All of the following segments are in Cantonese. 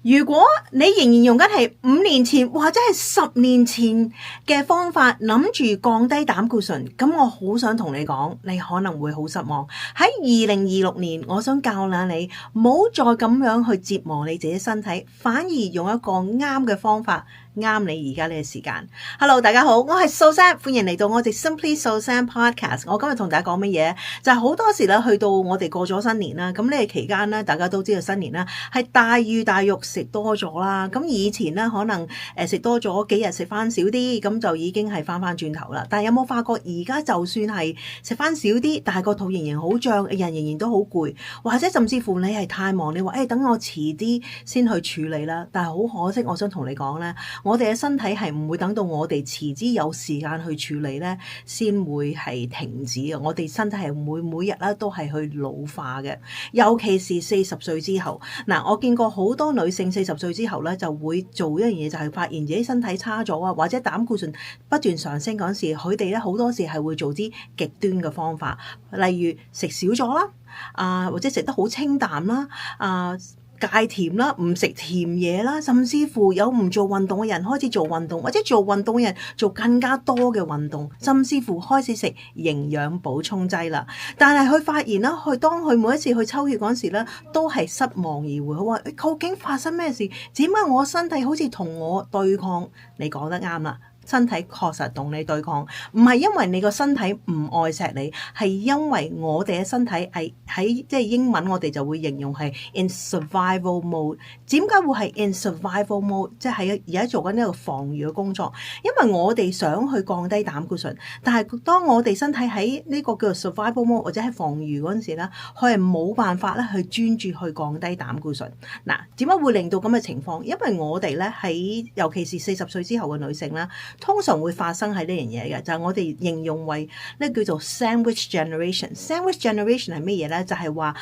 如果你仍然用緊係5年前或者係10年前嘅方法，諗住降低膽固醇，咁我好想同你講，你可能會好失望。喺2026年，我想教下你，唔好再咁樣去折磨你自己身體，反而用一個啱嘅方法，啱你而家呢個時間。Hello， 大家好，我係素珊，歡迎嚟到我哋 Simply 素珊 Podcast。我今日同大家講乜嘢？就係好多時咧，去到我哋過咗新年啦，咁呢個期間咧，大家都知道新年啦，係大魚大肉食多咗啦。咁以前咧，可能食多咗幾日，食翻少啲，咁就已經係翻轉頭啦。但係有冇發覺而家就算係食翻少啲，但係個肚仍然好脹，人仍然都好攰，或者甚至乎你係太忙，你話等我遲啲先去處理啦。但係好可惜，我想同你講咧，我哋嘅身體係唔會等到我哋遲啲有時間去處理咧，先會係停止嘅。我哋身體係每日咧都係去老化嘅，尤其是40歲之後。嗱，我見過好多女性40歲之後咧就會做一樣嘢，就係發現自己身體差咗啊，或者膽固醇不斷上升嗰陣時，佢哋咧好多時係會做啲極端嘅方法，例如食少咗啦，或者食得好清淡啦，戒甜啦，唔食甜嘢啦，甚至乎有唔做運動嘅人開始做運動，或者做運動嘅人做更加多嘅運動，甚至乎開始食營養補充劑啦。但係佢發現啦，當佢每一次去抽血嗰陣時咧，都係失望而回。佢話：究竟發生咩事？點解我身體好似同我對抗？你講得啱啦。身體確實同你對抗，唔係因為你個身體唔愛錫你，係因為我哋嘅身體係喺即係英文我哋就會形容係 in survival mode。點解會係 in survival mode？ 即係而家做緊呢個防禦嘅工作，因為我哋想去降低膽固醇，但係當我哋身體喺呢個叫做 survival mode 或者喺防禦嗰陣時咧，佢係冇辦法咧去專注去降低膽固醇。嗱，點解會令到咁嘅情況？因為我哋咧喺尤其是40歲之後嘅女性啦，通常會發生喺呢樣嘢嘅，就係我哋形容為呢叫做 sandwich generation。sandwich generation 係乜嘢咧？就係話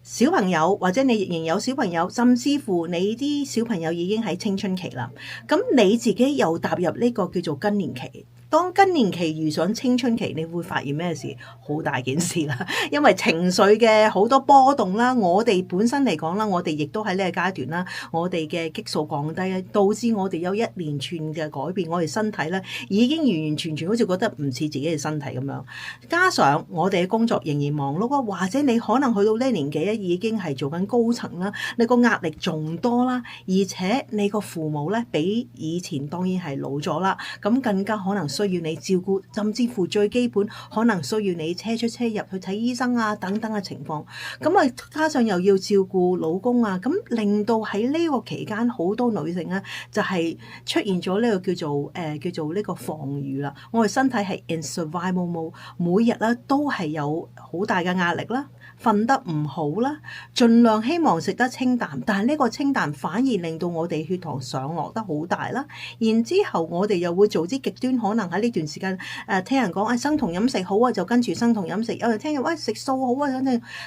小朋友或者你仍有小朋友，甚至乎你啲小朋友已經喺青春期啦，咁你自己又踏入呢個叫做更年期。當更年期遇上青春期，你會發現咩事？好大件事啦，因為情緒嘅好多波動啦，我哋本身嚟講啦，我哋亦都喺呢個階段啦，我哋嘅激素降低，導致我哋有一連串嘅改變，我哋身體咧已經完完全全好似覺得唔似自己嘅身體咁樣。加上我哋嘅工作仍然忙碌啊，或者你可能去到呢年紀咧已經係做緊高層啦，你個壓力仲多啦，而且你個父母咧比以前當然係老咗啦，咁更加可能需要你照顧，甚至乎最基本可能需要你車出車入去睇醫生啊等等嘅情況。咁啊，加上又要照顧老公啊，咁令到喺呢個期間好多女性咧就係出現咗呢個叫做呢個防禦啦。我哋身體係 in survival mode， 每日咧都係有好大嘅壓力啦，瞓得唔好啦，盡量希望食得清淡，但係呢個清淡反而令到我哋血糖上落得好大啦。然之後我哋又會做啲極端，可能喺呢段時間聽人講生酮飲食好啊，就跟住生酮飲食；有人聽人食素好啊，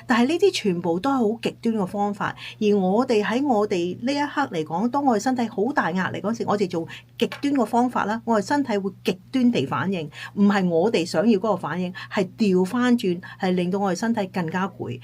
但係呢啲全部都係好極端嘅方法。而我哋喺我哋呢一刻嚟講，當我哋身體好大壓力嗰時，我哋做極端嘅方法啦，我哋身體會極端地反應，唔係我哋想要嗰個反應，係調翻轉，係令到我哋身體更加攰，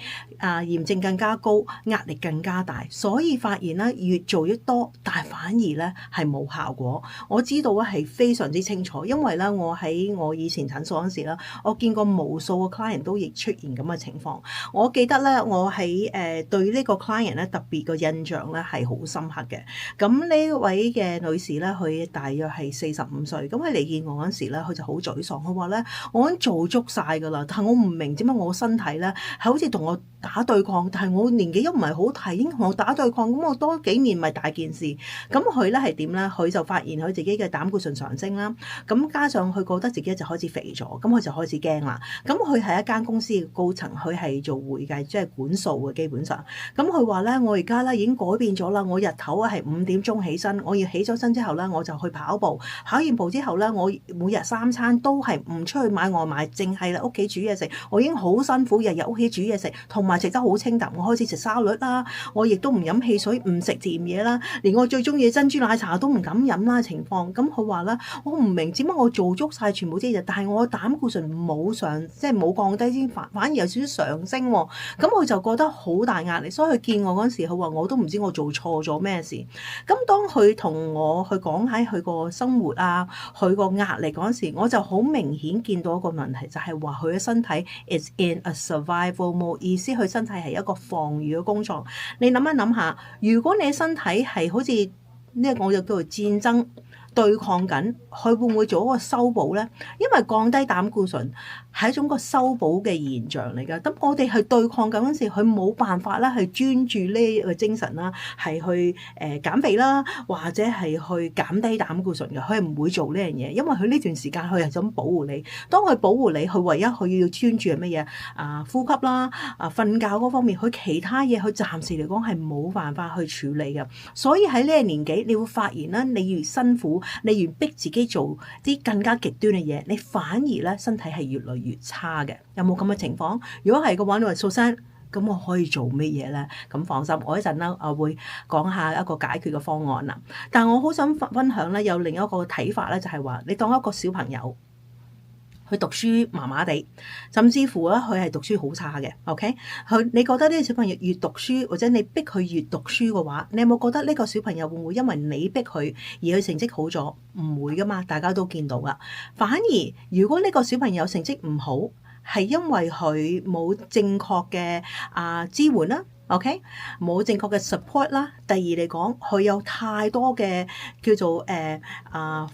炎症更加高，壓力更加大。所以發現咧，越做越多，但係反而咧係冇效果。我知道咧係非常之清楚，因為咧我喺我以前診所嗰時啦，我見過無數個 client 都亦出現咁嘅情況。我記得咧，我喺對呢個 client 咧特別個印象咧係好深刻嘅。咁呢位嘅女士咧，佢大約係45歲，咁佢嚟見我嗰時咧，佢就好沮喪，佢話咧我已經做足晒㗎啦，但係我唔明點解我身體咧係好似同我打對抗，但係我年紀又唔係好大，已經同我打對抗，咁我多幾年咪大件事。咁佢咧係點咧？佢就發現佢自己嘅膽固醇上升啦，咁加上佢覺得自己就開始肥咗，咁佢就開始驚啦。咁佢係一間公司嘅高層，佢係做會計，即係管數嘅基本上。咁佢話咧，我而家咧已經改變咗啦，我日頭係5點鐘起身，我要起咗身之後咧，我就去跑步，跑完步之後咧，我每日3餐都係唔出去買外賣，淨係喺屋企煮嘢食。我已經好辛苦，日日屋企煮嘢食，同埋食得好清淡，我開始食沙律啦，我亦都唔飲汽水，唔食甜嘢啦，連我最中意嘅珍珠奶茶都唔敢飲啦情況。咁佢話啦，我唔明點解我做足晒全部啲嘢，但係我膽固醇冇即係冇降低先，反而有少少上升喎。咁佢就覺得好大壓力，所以佢見我嗰陣時，佢話我都唔知我做錯咗咩事。咁當佢同我去講喺佢個生活啊，佢個壓力嗰陣時，我就好明顯見到一個問題，就係話佢嘅身體 is in a survival mode， 意思佢身體係一個防禦嘅工作。你諗一諗下，如果你身體係好似呢個我就叫做戰爭對抗緊，佢會唔會做一個修補呢？因為降低膽固醇係一種個修補嘅現象嚟㗎。咁我哋去對抗緊嗰陣時，佢冇辦法啦，去專注呢個精神啦，係去減肥啦，或者係去減低膽固醇嘅。佢係唔會做呢樣嘢，因為佢呢段時間佢係想保護你。當佢保護你，佢唯一佢要專注係乜嘢？呼吸啦，瞓覺嗰方面，佢其他嘢佢暫時嚟講係冇辦法去處理嘅。所以喺呢個年紀，你會發現啦，你越辛苦，你越逼自己做啲更加極端嘅嘢，你反而咧身體係越嚟越差嘅。有冇咁嘅情況？如果係嘅話，你話蘇珊，咁我可以做乜嘢咧？咁放心，我一陣啦，我會講下一個解決嘅方案啦。但係我好想分享咧，有另一個睇法咧，就係話你當一個小朋友。佢讀書麻麻地，甚至乎咧佢係讀書好差嘅。OK，你覺得呢個小朋友越讀書，或者你逼佢越讀書嘅話，你有冇覺得呢個小朋友會唔會因為你逼佢而佢成績好咗？唔會噶嘛，大家都見到噶。反而如果呢個小朋友成績唔好，係因為佢冇正確嘅支援啦。OK，冇正確嘅 support 啦。第二嚟講，佢有太多嘅叫做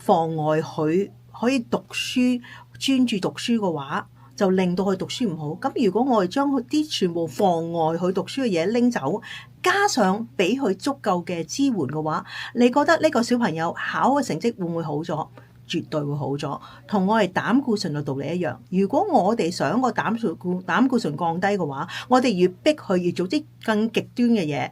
妨礙佢可以讀書。專注讀書嘅話，就令到佢讀書唔好。咁如果我哋將佢啲全部妨礙佢讀書嘅嘢拎走，加上俾佢足夠嘅支援嘅話，你覺得呢個小朋友考嘅成績會唔會好咗？絕對會好咗。同我哋膽固醇嘅道理一樣。如果我哋想個膽固醇降低嘅話，我哋越逼佢越做啲更極端嘅嘢。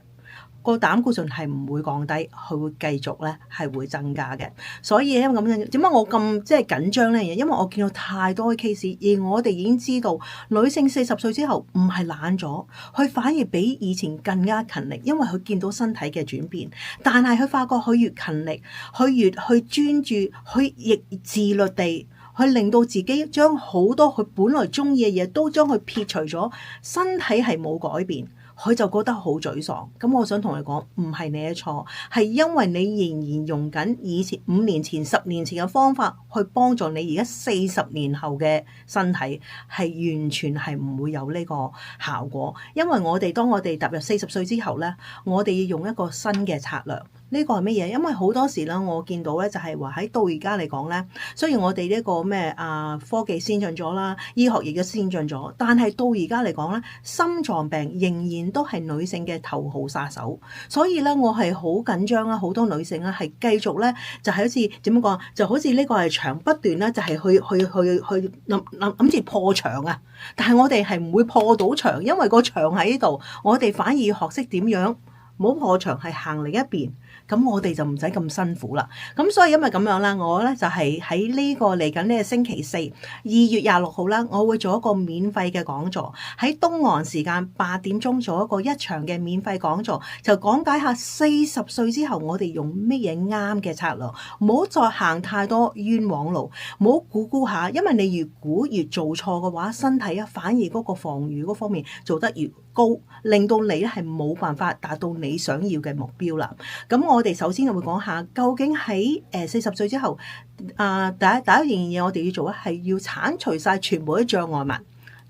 個膽固醇係唔會降低，佢會繼續咧係會增加嘅。所以因為咁樣，點解我咁即係緊張呢樣嘢？因為我見到太多嘅 case，而我哋已經知道女性40歲之後唔係懶咗，佢反而比以前更加勤力，因為佢見到身體嘅轉變。但係佢發覺佢越勤力，佢越去專注，佢亦自律地去令到自己將好多佢本來中意嘅嘢都將佢撇除咗，身體係冇改變。佢就覺得好沮喪，咁我想同你講，唔係你嘅錯，係因為你仍然用緊以前5年前、10年前嘅方法去幫助你而家40年後嘅身體，係完全係唔會有呢個效果。因為當我哋踏入40歲之後呢，我哋要用一個新嘅策略。呢個係乜嘢？因為好多時咧，我見到咧就係話喺到而家嚟講咧，雖然我哋呢個科技先進咗啦，醫學亦都先進咗，但係到而家嚟講咧，心臟病仍然都係女性嘅頭號殺手。所以咧，我係好緊張啦，好多女性咧係繼續咧就係好似點樣講，就好似呢個係牆不斷咧，就係去諗住破牆啊！但係我哋係唔會破到牆，因為個牆喺呢度，我哋反而要學識點樣冇破牆，係行另一邊。咁我哋就唔使咁辛苦啦。咁所以因為咁樣啦，我咧就係喺呢個嚟緊呢個星期四2月26號啦，我會做一個免費嘅講座，喺東岸時間8點鐘做一場嘅免費講座，就講解下40歲之後我哋用乜嘢啱嘅策略，唔好再行太多冤枉路，唔好估下，因為你越估越做錯嘅話，身體反而嗰個防禦嗰方面做得越高，令到你咧係冇辦法達到你想要嘅目標啦。咁我哋首先就會講下，究竟喺40歲之後，第一樣嘢我哋要做咧係要剷除晒全部啲障礙物。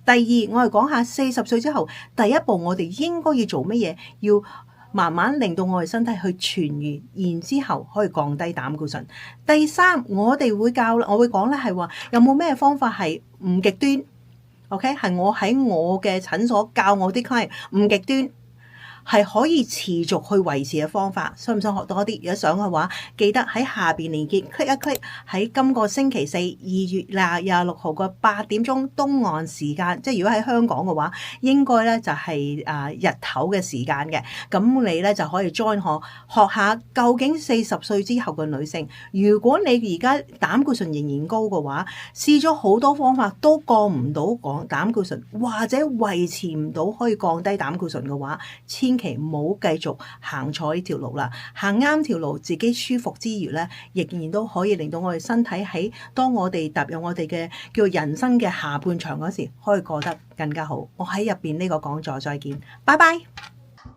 第二，我哋講下40歲之後，第一步我哋應該要做乜嘢？要慢慢令到我哋身體去痊愈，然之後可以降低膽固醇。第三，我會講咧係話有冇咩方法係唔極端？OK， 係我喺我嘅診所教我啲 client 唔極端，係可以持續去維持嘅方法。想唔想學多啲？如果想嘅話，記得喺下邊連結 click 一 click，喺今個星期四2月26號個8點鐘東岸時間，即係如果喺香港嘅話，應該咧就係日頭嘅時間嘅。咁你咧就可以 join 學下究竟40歲之後嘅女性，如果你而家膽固醇仍然高嘅話，試咗好多方法都降唔到膽固醇，或者維持唔到可以降低膽固醇嘅話，千祈唔好繼續行錯呢條路啦。行啱條路，自己舒服之餘咧，仍然都可以令到我哋身體喺當我哋踏入我哋嘅叫人生嘅下半場嗰時，可以過得更加好。我喺入邊呢個講座再見，拜拜。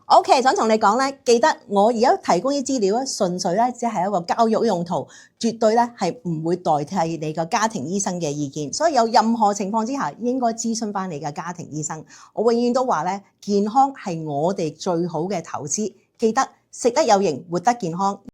OK， 想同你講咧，記得我而家提供啲資料咧，純粹咧只係一個教育用途，絕對咧係唔會代替你個家庭醫生嘅意見。所以有任何情況之下，應該諮詢翻你嘅家庭醫生。我永遠都話咧，健康係我哋最好嘅投資。記得食得有型，活得健康。